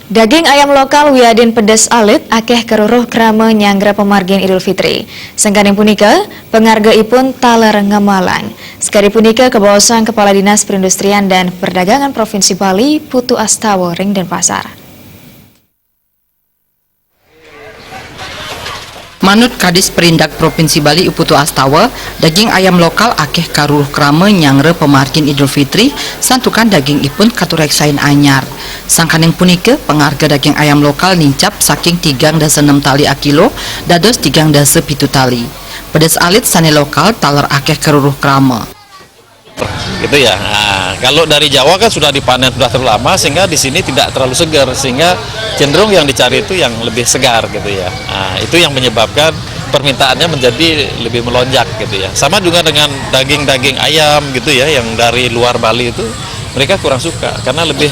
Daging ayam lokal Wiadin pedes alit akeh keruruh krama nyanggra pemargin Idul Fitri. Sengkaning punika, pengargaipun taler ngemalang. Sekali punika kebawasan Kepala Dinas Perindustrian dan Perdagangan Provinsi Bali, Putu Astawa ring Denpasar. Manut Kadis Perindak Provinsi Bali Putu Astawa, daging ayam lokal akeh karuruh krama nyangre pemargin Idul Fitri, santukan daging ipun katureksain anyar. Sangkaning punika pengarga daging ayam lokal nincap saking 3,6 tali a kilo dados 3,7 tali. Pedes alit sane lokal taler akeh keruruh krama. Gitu ya. Nah, kalau dari Jawa kan sudah dipanen sudah terlalu lama sehingga di sini tidak terlalu segar, sehingga cenderung yang dicari itu yang lebih segar gitu ya. Nah, itu yang menyebabkan permintaannya menjadi lebih melonjak gitu ya. Sama juga dengan daging-daging ayam gitu ya, yang dari luar Bali itu mereka kurang suka karena lebih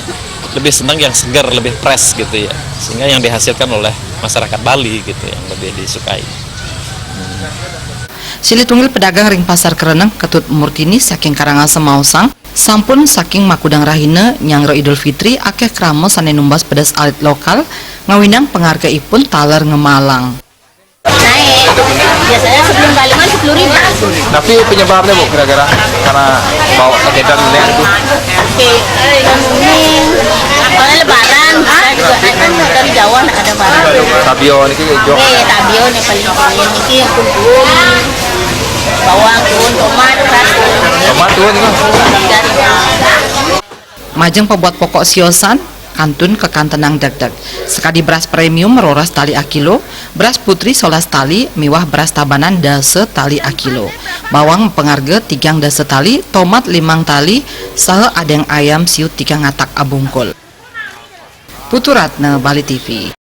senang yang segar, lebih fresh gitu ya. Sehingga yang dihasilkan oleh masyarakat Bali gitu yang lebih disukai. Silitungil pedagang ring pasar Kereneng Ketut Murtini saking Karangasem Mausang sampun saking Makudang Rahina nyangro Idul Fitri akeh krama sane numbas pedas alit lokal ngawinang penghargaipun taler ngemalang. Naik, biasanya sebelum Baliman 10.000. Tapi penyebabnya Bu kira-kira karena bawa kegiatan ini itu? Oke, ini soalnya Lebaran, kita juga kan dari Jawa ada barang. Tabio ini jok. Tabio nih paling ini kumpul, bawang, tuun, tomat, Tomat tuh ini. Majeng pembuat pokok siosan kantun kekantenang deg-deg. Sekadi beras premium meroras tali a kilo, beras putri 11 tali, miwah beras tabanan dase tali a kilo. Bawang pengarga 3 dase tali, tomat 5 tali, saha adeng ayam siut 3 ngatak abungkul. Putu Ratna, Bali TV.